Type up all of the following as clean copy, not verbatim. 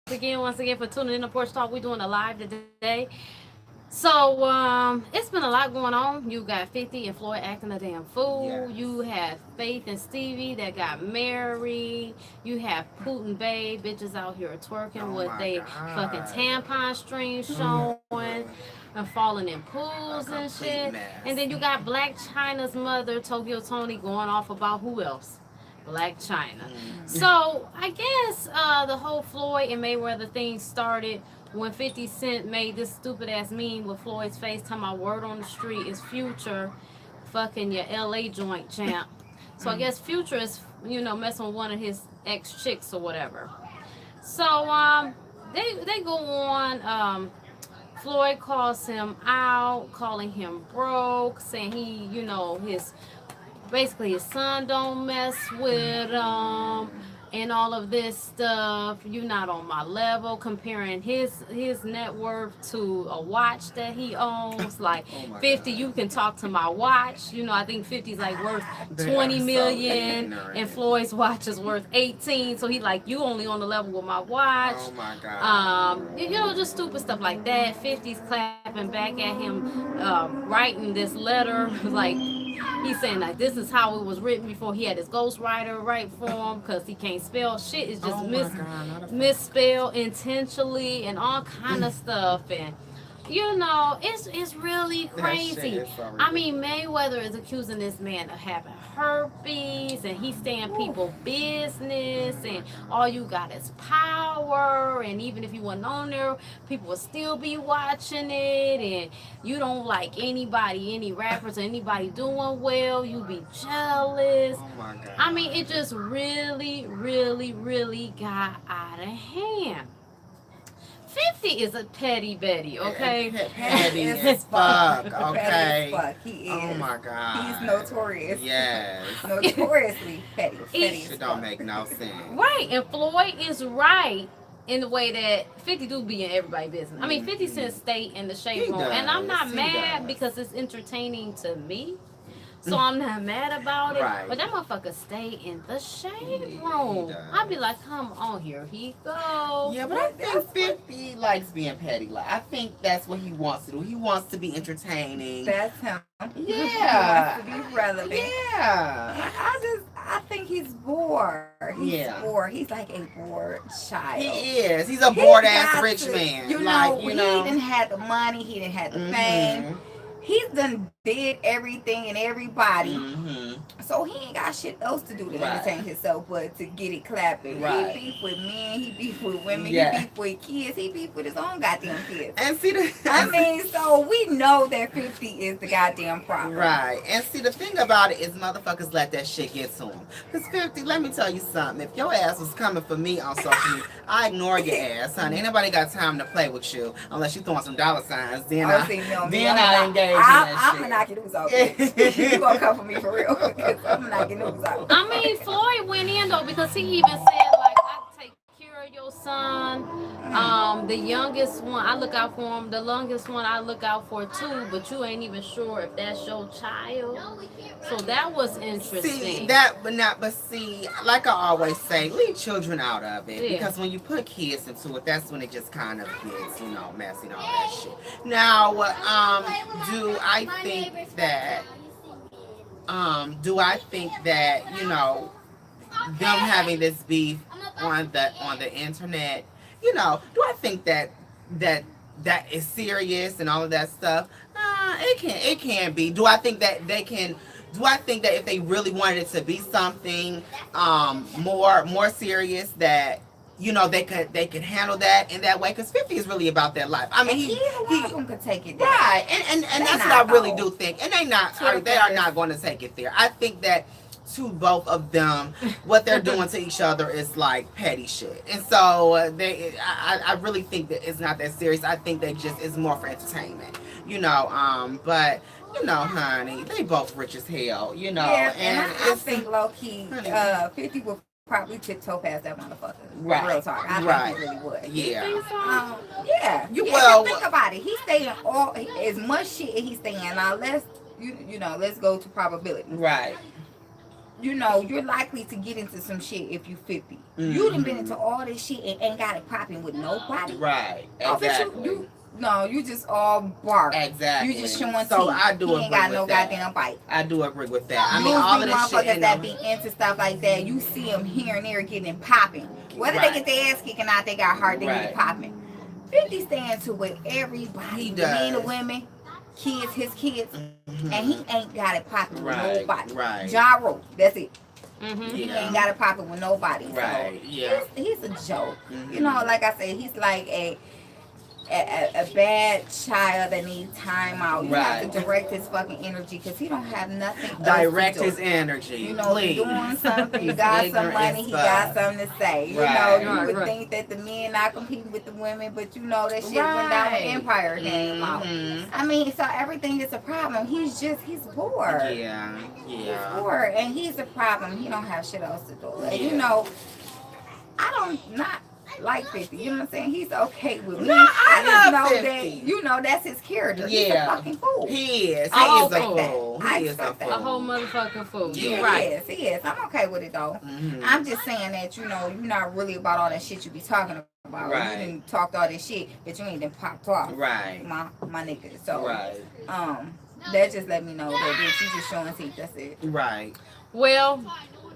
once again for tuning in to Porch Talk. We're doing a live today. So it's been a lot going on. You got 50 and Floyd acting a damn fool. Yes. You have Faith and Stevie that got married. You have Putin Babe bitches out here twerking with they fucking tampon strings showing and falling in pools and shit. Mess. And then you got Blac Chyna's mother, Toni, going off about who else? Blac Chyna. So I guess the whole Floyd and Mayweather thing started when 50 Cent made this stupid ass meme with Floyd's face talking about word on the street is Future fucking your LA joint champ. So I guess Future is, messing with one of his ex chicks or whatever. So they go on. Floyd calls him out, calling him broke, saying he, his son don't mess with and all of this stuff. You're not on my level, comparing his net worth to a watch that he owns. Like 50, you can talk to my watch. I think 50's like worth 20 million and Floyd's watch is worth 18. So he like, you only on the level with my watch. Oh my God. Just stupid stuff like that. 50's clapping back at him, writing this letter like he's saying like this is how it was written before he had his ghostwriter write for him because he can't spell shit. It's just misspelled intentionally and all kind of stuff. And it's really crazy. I mean, Mayweather is accusing this man of having herpes and he's staying people business and all you got is power, and even if you weren't on there, people will still be watching it, and you don't like any rappers or anybody doing well, you be jealous. Oh my God. I mean, it just really, really, really got out of hand. 50 is a petty Betty, okay? Petty as fuck, okay? Petty as fuck, he is. Oh my God. He's notorious. Yes. Notoriously petty. It don't make no sense. Right, and Floyd is right in the way that 50 do be in everybody's business. I mean, 50 Cent stay in the shade room, and I'm not mad because it's entertaining to me. So I'm not mad about it. Right. But that motherfucker stay in the shade room. I'd be like, come on, here he go. Yeah, but I think 50 likes being petty. Like, I think that's what he wants to do. He wants to be entertaining. That's him. Yeah. He wants to be relevant. Yeah. I think he's bored. He's bored. He's like a bored child. He is. He's a bored ass rich man. He didn't have the money. He didn't have the fame. He's done did everything and everybody. So he ain't got shit else to do to entertain himself but to get it clapping. Right. He beef with men, he beef with women, Yeah. he beef with kids, he beef with his own goddamn kids. And see So we know that 50 is the goddamn problem. Right. And see, the thing about it is motherfuckers let that shit get to them. Because 50, let me tell you something. If your ass was coming for me on social media, I ignore your ass, honey. Ain't nobody got time to play with you unless you throwing some dollar signs. Then I engage in that I'm shit. gonna knock your news out. Bitch. You gonna come for me for real. I'm gonna knock your news out. I mean, Floyd went in though because he even said like, I take care of your son. The youngest one I look out for him. The youngest one I look out for too. But you ain't even sure if that's your child. So that was interesting. See, like I always say, leave children out of it because when you put kids into it, that's when it just kind of gets, messy and all that shit. Now, do I think that them having this beef on the internet, do I think that is serious and all of that stuff? It can be. Do I think that if they really wanted it to be something more serious, that they could handle that in that way? Because 50 is really about their life. I mean, he could take it there. Right, and that's what I really do think. And they are not going to take it there. I think that to both of them, what they're doing to each other is like petty shit, and so I really think that it's not that serious. I think they just is more for entertainment, but honey, they both rich as hell, Yeah, and I think low key, 50 will probably tiptoe past that motherfucker. Right. Real talk. I think he really would. Yeah. Yeah. Think about it. He's staying as much shit as he's staying. Now let's let's go to probability. Right. you know, you're likely to get into some shit if you 50. You done been into all this shit and ain't got it popping with nobody. Right. Exactly. No, you just all bark. Exactly. You just showing so teeth. I do he ain't agree got with no that. goddamn bite. I do agree with that. I mean, Usually all of this motherfuckers shit that be into stuff like that, you see them here and there getting it popping. Whether they get their ass kicking out, they got heart, they get it popping. 50 stands to with everybody. He the does. men, the women, kids, his kids, and he ain't got it popping with nobody. Right. Ja Rule, that's it. Mm-hmm. He ain't got it popping with nobody. Right. So Yeah. he's a joke. You know, like I said, he's like a bad child that needs time out. You have to direct his fucking energy because he don't have nothing. Direct his energy. You know, please. he's doing something. You got some money. He got something to say. You know, you would think that the men not competing with the women, but you know that shit went down when Empire came out. I mean, so everything is a problem. He's bored. Yeah. He's bored, and he's a problem. He don't have shit else to do. And you know, I don't not like 50. You know what I'm saying? He's okay with me. No, I just know 50. that, you know, that's his character. He's a fucking fool. He is. He is a fool. He is a fool. A whole motherfucking fool. Yeah. Right. He is. I'm okay with it though. I'm just saying that, you know, you're not really about all that shit you be talking about. Right. You done talked all this shit, but you ain't done popped off. Right. My nigga. So Right. that just let me know that bitch, you just showing teeth. That's it. Right. Well,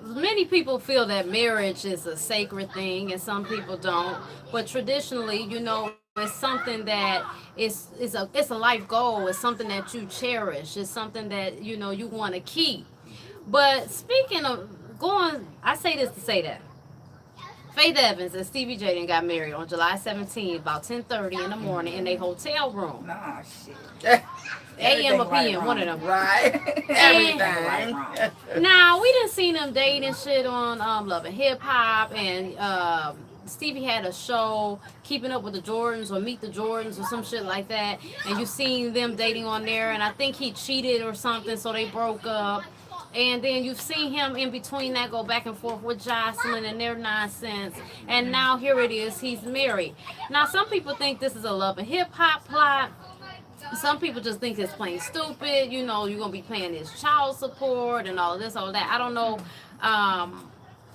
many people feel that marriage is a sacred thing and some people don't, but traditionally, you know, it's something that it's a life goal. It's something that you cherish. It's something that, you know, you want to keep. But speaking of I say this to say that Faith Evans and Stevie J done got married on July 17th, about 10:30 in the morning in a hotel room. Nah, shit. AM or PM, one of them. Right. Everything. Now, we done seen them date and shit on Love and Hip Hop, and Stevie had a show, Keeping Up with the Jordans or Meet the Jordans or some shit like that, and you seen them dating on there, and I think he cheated or something, so they broke up. And then you've seen him in between that go back and forth with Jocelyn and their nonsense. And now here it is, he's married. Now, some people think this is a Love and Hip Hop plot. Some people just think it's plain stupid. You know, you're going to be paying his child support and all this, all that. I don't know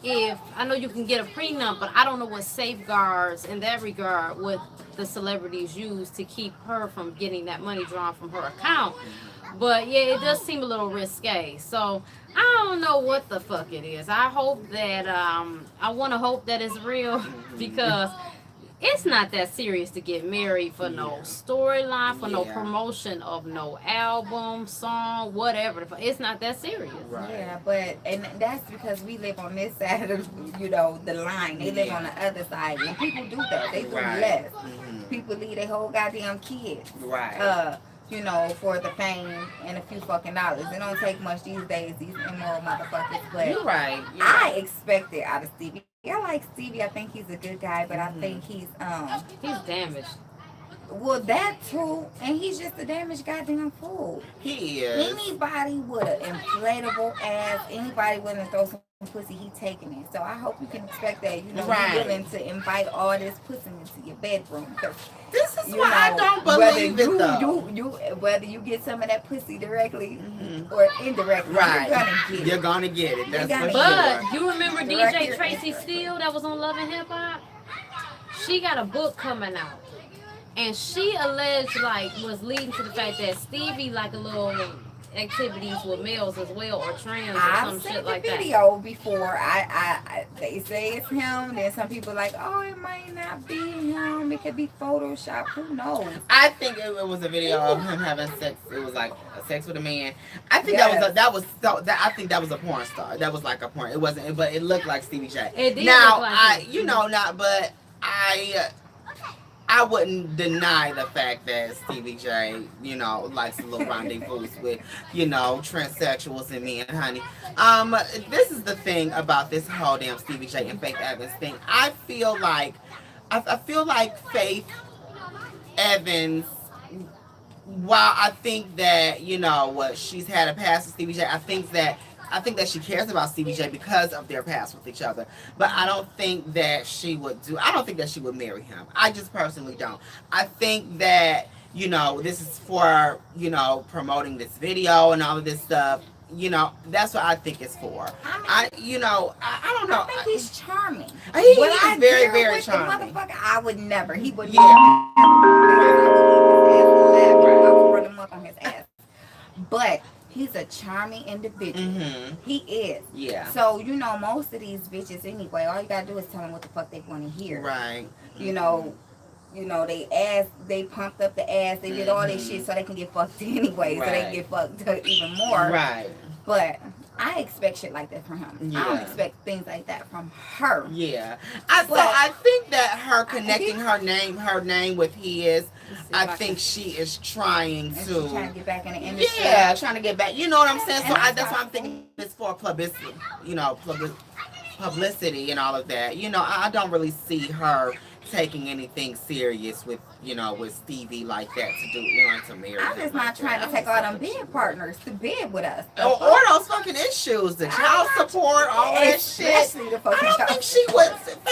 if, I know you can get a prenup, but I don't know what safeguards in that regard would the celebrities use to keep her from getting that money drawn from her account. But yeah, it does seem a little risque. So I don't know what the fuck it is. I hope that, I want to hope that it's real because it's not that serious to get married for no storyline, for no promotion of no album, song, whatever. It's not that serious. Right. Yeah, and that's because we live on this side of, you know, the line. They live on the other side. And people do that. They do less. People leave their whole goddamn kids. Right. You know, for the fame and a few fucking dollars. It don't take much these days, these immoral motherfuckers. But You're right. I expect it out of Stevie. I like Stevie. I think he's a good guy, but I think he's damaged. Well, that too, and he's just a damaged goddamn fool. He is. Anybody with an inflatable ass, anybody willing to throw some pussy, he taking it. So I hope you can expect that. You know, you're willing to invite all this pussy into your bedroom. This is why I don't believe it, though. Whether you get some of that pussy directly or indirectly, you're gonna get it. That's for But sure. you remember DJ Tracy Steele that was on Love and Hip Hop? She got a book coming out. And she alleged, was leading to the fact that Stevie, a little activities with males as well, or trans, or some shit like that. I've seen the video before. They say it's him. Then some people oh, it might not be him. It could be Photoshop. Who knows? I think it was a video of him having sex. It was like sex with a man. I think that was a porn star. That was like a porn. It wasn't, but it looked like Stevie J. It did now, look like I wouldn't deny the fact that Stevie J, likes a little rendezvous with, transsexuals and men, honey. This is the thing about this whole damn Stevie J and Faith Evans thing. I feel like Faith Evans, while I think that, she's had a past with Stevie J, I think that she cares about Stevie J because of their past with each other. But I don't think that she would marry him. I just personally don't. I think that, this is for, promoting this video and all of this stuff. you know, that's what I think it's for. I don't know. I think he's charming. He is very, very charming. Motherfucker, I would never. He would Yeah. I would run him up on his ass. But he's a charming individual. Mm-hmm. He is. Yeah. So, you know, most of these bitches anyway, all you gotta do is tell them what the fuck they want to hear. Right. You know, they pumped up the ass, they did all this shit so they can get fucked anyway, Right. so they can get fucked even more. Right. But I expect shit like that from him. Yeah. I don't expect things like that from her. Yeah. So I think that her connecting her name with his, I think she is trying to. She's trying to get back in the industry. Yeah, trying to get back. You know what I'm saying? So that's why I'm thinking it's for publicity. You know, publicity and all of that. You know, I don't really see her taking anything serious with, you know, with Stevie like that to do, you know, to marry. I'm just not trying to take all them bed partners to bed with us. Or those fucking issues, the child support, all that shit. Especially the fucking I don't think she was. Faith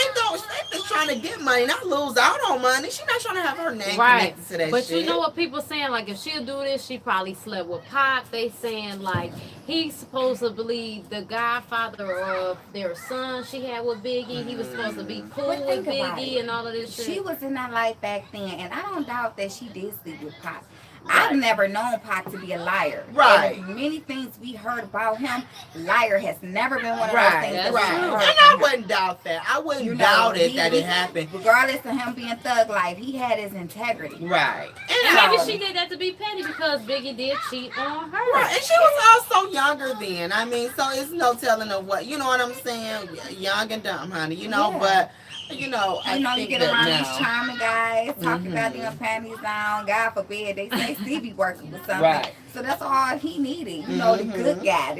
is trying to get money, not lose out on money. She's not trying to have her name connected to that but shit. You know what people saying? Like, if she'll do this, she probably slept with Pac. They saying, like, he's supposed to believe the godfather of their son she had with Biggie. He was supposed to be cool with Biggie and all of this shit. She was in that life back then, and I don't doubt that she did sleep with Pac. Right. I've never known Pac to be a liar. Right. And many things we heard about him, liar has never been one of right. those things. Right. And I wouldn't doubt that. I wouldn't doubt it that it happened. Regardless of him being thug life, he had his integrity. Right. And maybe she did that to be petty because Biggie did cheat on her. Right. And she was also younger then. I mean, so it's no telling of what, you know what I'm saying? Young and dumb, honey. You know, but. You know, you get around these charming guys talking about them panties down. God forbid they say Stevie working with something. Right. So that's all he needed. You know, the good guy.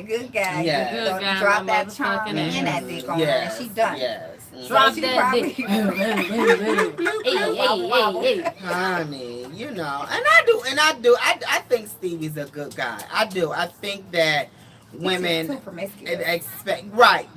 Yeah. You know, drop that charm and that dick on her, and she done. Yes. Drop that dick. Hey. Honey, you know, and I do. I think Stevie's a good guy. I do. I think that women expect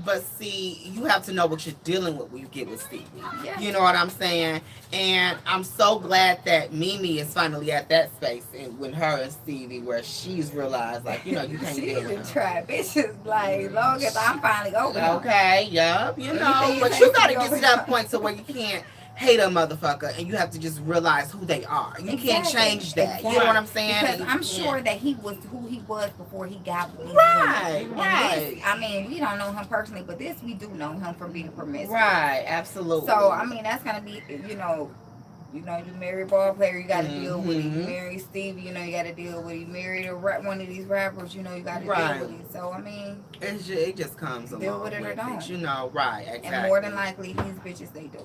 but see, you have to know what you're dealing with when you get with Stevie. Yeah. You know what I'm saying? And I'm so glad that Mimi is finally at that space and with her and Stevie where she's realized, like, you know, you can't deal with him. Try bitches like long as I'm finally over. Okay, yup, you know, but you gotta get to that point to where you can't hate a motherfucker and you have to just realize who they are. You can't change that. You know what I'm saying? Because I'm sure that he was who he was before he got with these women. This, I mean, we don't know him personally, but this we do know him from being promiscuous. Right, absolutely. So I mean, that's gonna be, you marry a ball player, you gotta deal with it. You marry Stevie, you you gotta deal with it. You marry one of these rappers, you gotta deal with it. So I mean, it just comes along. Deal with it or don't. Exactly. And more than likely, these bitches they do.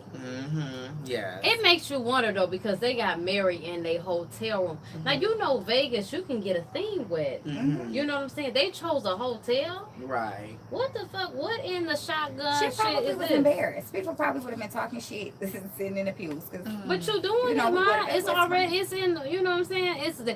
Yeah. It makes you wonder though, because they got married in their hotel room. Now Vegas, you can get a theme with. You know what I'm saying? They chose a hotel. Right. What the fuck? What in the shotgun shit shit is was this? Embarrassed. People probably would have been talking shit sitting in the pews. But you doing it, man. It's already, it's in, you know what I'm saying? It's the,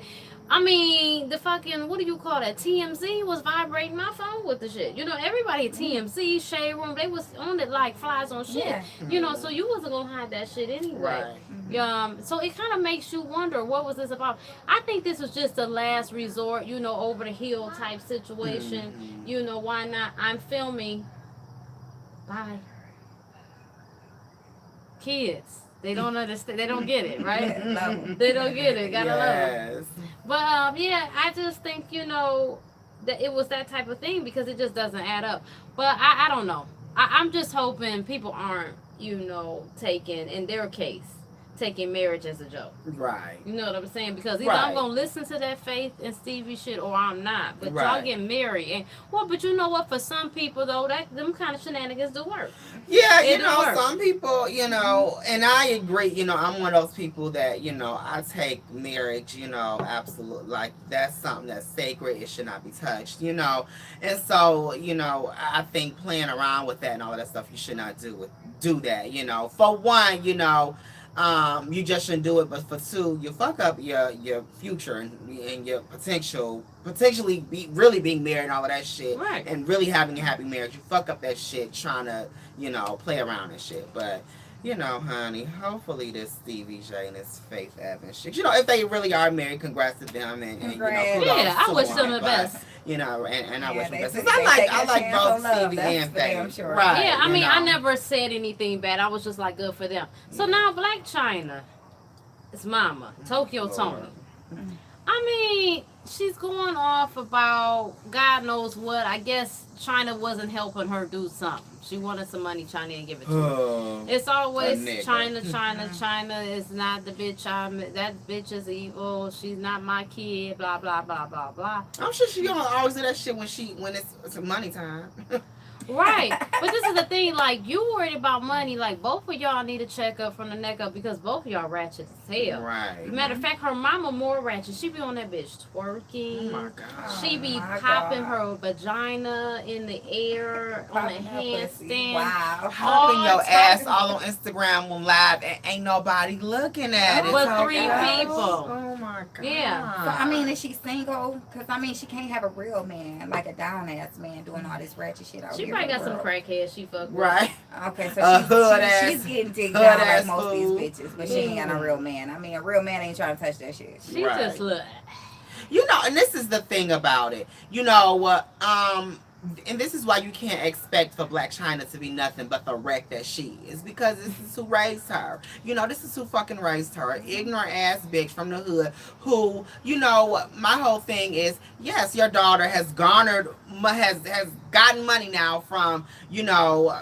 I mean, the fucking, what do you call that? TMZ was vibrating my phone with the shit. You know, everybody at TMZ, Shade Room, they was on it like flies on shit. Yeah. You know, so you wasn't going to hide that shit anyway. Right. So it kind of makes you wonder, what was this about? I think this was just a last resort, over the hill type situation. Why not? I'm filming. Bye. Kids. They don't understand. They don't get it, right? They don't get it. Gotta love it. But I just think that it was that type of thing because it just doesn't add up. But I don't know. I'm just hoping people aren't taking, in their case, taking marriage as a joke. Right. You know what I'm saying? Because either I'm going to listen to that Faith and Stevie shit or I'm not. But y'all get married. And but you know what? For some people, though, them kind of shenanigans do work. Yeah, some people, and I agree, I'm one of those people that, I take marriage, absolutely, like, that's something that's sacred. It should not be touched, And so, I think playing around with that and all of that stuff, you should not do that, For one, you just shouldn't do it, but for two, you fuck up your future and your potentially really being married and all of that shit, and really having a happy marriage. You fuck up that shit trying to play around and shit. But You know, honey, hopefully this Stevie J and this Faith Evans shit. You know, if they really are married, congrats to them, and you know, kudos I wish to them the best. You know, and I wish them the best. they I like both Stevie and Faith. Sure. Right. Yeah, I mean, know. I never said anything bad. I was just like, good for them. So now Blac Chyna, it's mama, Tokyo Toni. I mean, she's going off about God knows what. I guess Chyna wasn't helping her do something. She wanted some money, Chyna didn't give it to her. It's always Chyna is not the bitch. That bitch is evil. She's not my kid. Blah blah blah blah blah. I'm sure she gonna always do that shit when it's money time. Right. But this is the thing, like, you worried about money, like, both of y'all need to check up from the neck up because both of y'all ratchet as hell. Right. Matter of fact, her mama more ratchet. She be on that bitch twerking. Oh my God. She be popping her vagina in the air on a handstand. Wow. Popping your ass all on Instagram on live and ain't nobody looking at it. But 3 people. Oh my God. Yeah. So, I mean, is she single? Because, I mean, she can't have a real man, like a down-ass man doing all this ratchet shit out She here. probably got some crackheads she fuck with. Right. Okay, so she's getting digged down like most of fool. these bitches, but she ain't got no real man. I mean, a real man ain't trying to touch that shit. She just look. You know, and this is the thing about it. You know, and this is why you can't expect for Blac Chyna to be nothing but the wreck that she is, because this is who raised her. You know, this is who fucking raised her. Ignorant ass bitch from the hood who, you know, my whole thing is, yes, your daughter has garnered, has gotten money now from, you know,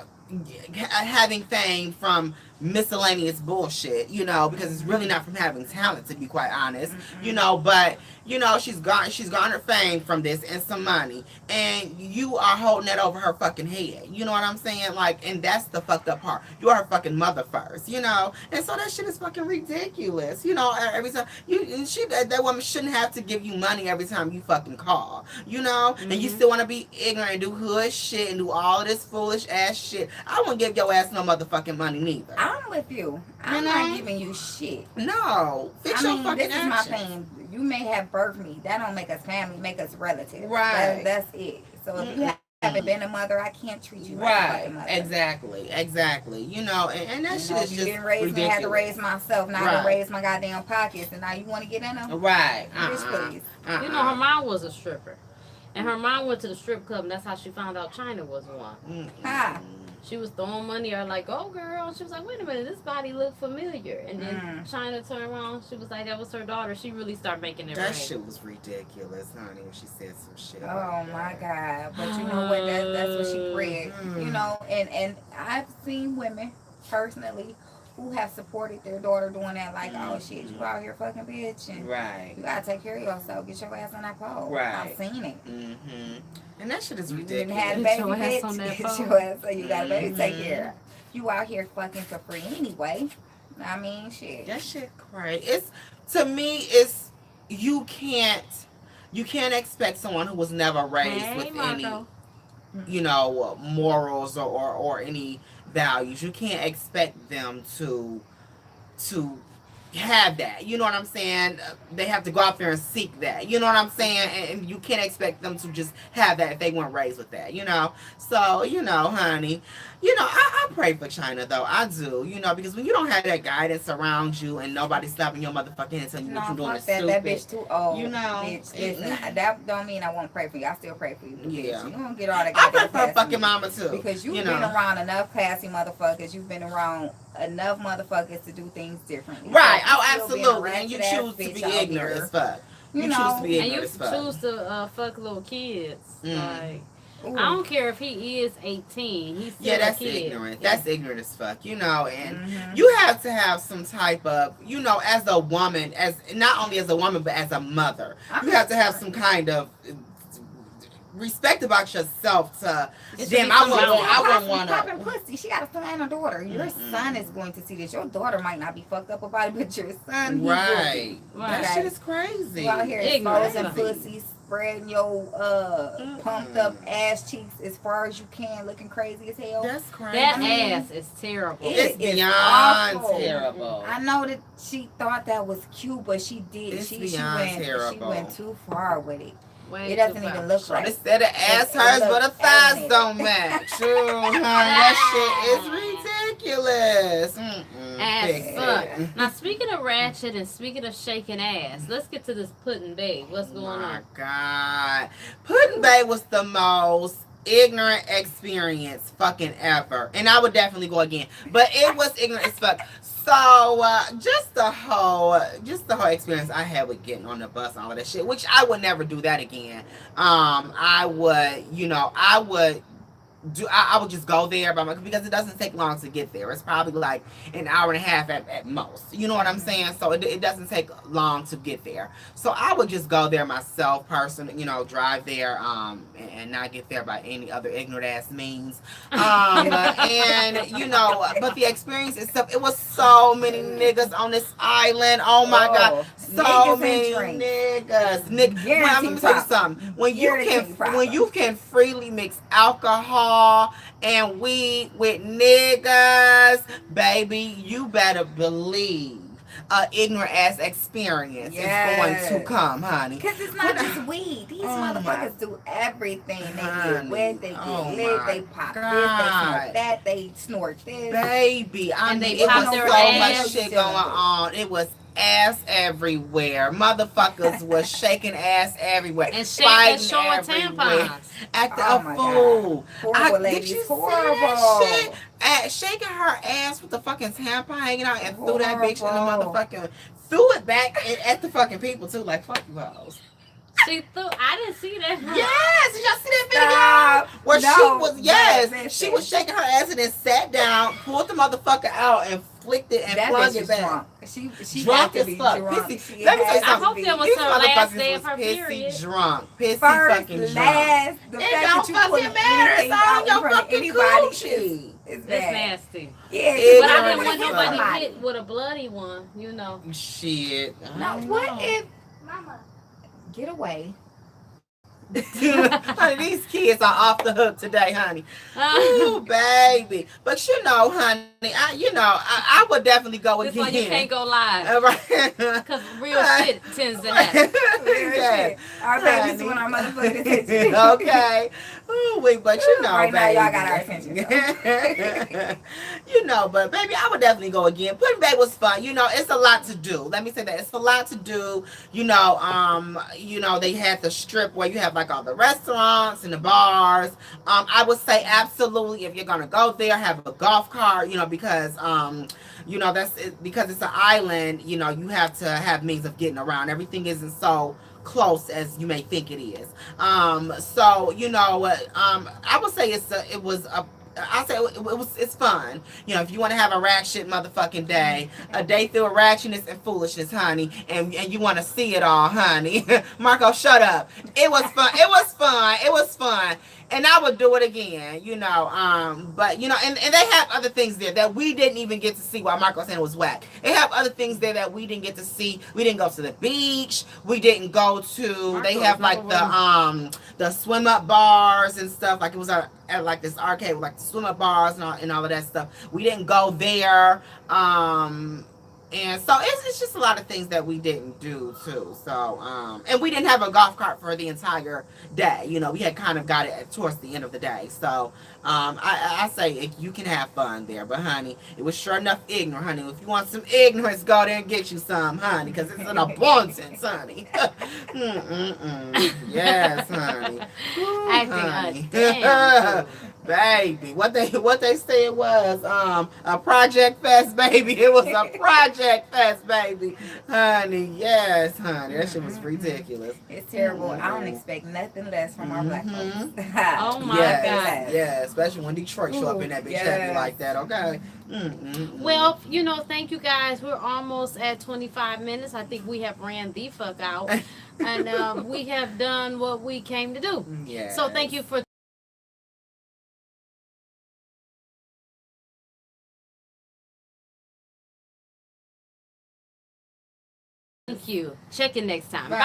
having fame from miscellaneous bullshit, you know, because it's really not from having talent, to be quite honest, you know, but you know, she's garnered fame from this and some money, and you are holding that over her fucking head. You know what I'm saying? Like, and that's the fucked up part. You are her fucking mother first, you know, and so that shit is fucking ridiculous. You know, every time that woman shouldn't have to give you money every time you fucking call, you know, and you still want to be ignorant and do hood shit and do all of this foolish ass shit. I won't give your ass no motherfucking money neither. I'm with you. I'm not giving you shit. No, fix your fucking this is my actions. thing. You may have birthed me. That don't make us family. Make us relatives. Right. That's it. So if you haven't been a mother, I can't treat you like a fucking mother. Exactly. You know, and that shit is you just didn't raise ridiculous. me. I had to raise myself. Now I Right. can raise my goddamn pockets, and now you want to get in them? Right. Bitch, please. You know, her mom was a stripper. And her mom went to the strip club, and that's how she found out Chyna was one. Ah. She was throwing money at her like, oh, girl. She was like, wait a minute, this body looked familiar. And then Chyna turned around. She was like, that was her daughter. She really started making it That rain. shit was ridiculous, honey, when she said some shit. Oh my God. But you know what? That's what she bred. You know, and I've seen women personally who have supported their daughter doing that, like, oh shit, you out here fucking bitch, and Right. you gotta take care of yourself. Get your ass on that pole. Right. I've seen it. And that shit is You ridiculous. didn't have a Get your baby, ass on that bitch. Get pole. your ass, so you got a baby to take care of. You out here fucking for free anyway. I mean, shit. That shit crazy. It's, to me, it's, you can't expect someone who was never raised with any, you know, morals or any values. You can't expect them to have that. You know what I'm saying? They have to go out there and seek that. You know what I'm saying? And you can't expect them to just have that if they weren't raised with that, you know? So, you know, honey, you know, I pray for Chyna, though. I do, you know, because when you don't have that guidance around you and nobody's slapping your motherfucking hand telling you what you're doing is stupid. That bitch too old. You know? Bitch, listen, that don't mean I won't pray for you. I still pray for you. Yeah. You don't get all that I pray goddamn for her classy fucking mama, too. Because you've you been know? around enough classy motherfuckers. You've been around enough motherfuckers to do things differently. Right. So oh, you still being a absolutely. And you ratchet-ass choose to bitch be out ignorant here. as fuck. You know, choose to be And ignorant you as fuck. choose to fuck little kids. Like, Ooh. I don't care if he is 18. He's still that's a kid. ignorant. That's ignorant as fuck, you know. And you have to have some type of, you know, as a woman, as not only as a woman but as a mother, you have to have some kind of respect about yourself to. Damn, I wouldn't want to. Popping pussy. She got a son and a daughter. Your son is going to see this. Your daughter might not be fucked up about it, but your son, he Right. will be. That shit is crazy. You out here Ignorant. exposing pussies, spreading your pumped up ass cheeks as far as you can, looking crazy as hell. That's crazy. That ass is terrible. It's is beyond awful. terrible. I know that she thought that was cute, but she did. It's She beyond terrible. She went too far with it. Way It doesn't too even far. look right. They said the ass It hers, but the looks thighs animated. don't match. Ooh, honey, that shit is ridiculous. Ass fuck. Now, speaking of ratchet and speaking of shaking ass, let's get to this pudding babe. What's going on? My God. Pudding babe was the most ignorant experience fucking ever. And I would definitely go again. But it was ignorant as fuck. So just the whole experience I had with getting on the bus and all of that shit, which I would never do that again. I would just go there because it doesn't take long to get there. It's probably like an hour and a half at most. You know what I'm saying? So it doesn't take long to get there. So I would just go there myself, drive there, and not get there by any other ignorant ass means. But the experience itself, it was so many niggas on this island. Oh my God, so many niggas. Let me tell you something. When you can freely mix alcohol and weed with niggas, baby, you better believe ignorant ass experience is going to come, honey. Because it's not just weed. These motherfuckers do everything. They get wet, they get lit, they pop this, they smoke that, they snort this. Baby, it was so much shit going on. It was ass everywhere. Motherfuckers was shaking ass everywhere. And showing tampons. Acting a fool. Did you see that shit? Shaking her ass with the fucking tampon hanging out and threw that bitch in the motherfucking... Threw it back at the fucking people too. Like, fuck you hoes. I didn't see that. Yes, did y'all see that video? Where she was shaking her ass and then sat down, pulled the motherfucker out and flicked it and flung it back. Drunk. She drunk as fuck. Drunk. Let me tell you something. I hope that was her last day of her period. Drunk. Pissy fucking drunk. Last, the fact that you put anything out in front of anybody is that's nasty. Yeah, but I didn't want nobody hit with a bloody one, Shit. Now what if get away? Honey, these kids are off the hook today, honey. Ooh, baby. But honey, I would definitely go again. This one you can't go live. Right. Because real shit tends to happen. Shit. Our babies doing our motherfucking attention. Okay. Ooh, but right baby. Now y'all got our attention. But baby, I would definitely go again. Pudding Babe was fun. It's a lot to do. Let me say that. It's a lot to do. They had the strip where you have like all the restaurants and the bars. I would say absolutely if you're gonna go there, have a golf cart, because that's it, because it's an island, you have to have means of getting around. Everything isn't so close as you may think it is. I would say it's fun. If you want to have a ratchet motherfucking day, a day filled with ratchetness and foolishness, honey, and you want to see it all, honey. Marco, shut up. It was fun. It was fun. And I would do it again, but and they have other things there that we didn't even get to see while Marco was saying it was whack. They have other things there that we didn't get to see. We didn't go to the beach. We didn't go to, they have like the swim up bars and stuff. Like it was at like this arcade with like the swim up bars and all of that stuff. We didn't go there. And so it's just a lot of things that we didn't do too. So, and we didn't have a golf cart for the entire day. We had kind of got it towards the end of the day. So, I say you can have fun there. But honey, it was sure enough ignorant, honey. If you want some ignorance, go there and get you some, honey. Because it's an abundance, honey. Yes, honey. Ooh, acting damn. Baby, what they say it was a project fest, baby. It was a project fest, baby, honey. Yes, honey, that shit was ridiculous. It's terrible. I don't expect nothing less from our black folks. Oh my God. Yeah, especially when Detroit show up in that bitch heavy like that. Okay. Well, thank you guys. We're almost at 25 minutes. I think we have ran the fuck out, and we have done what we came to do. Yeah. So thank you for. Thank you. Check in next time. Bye.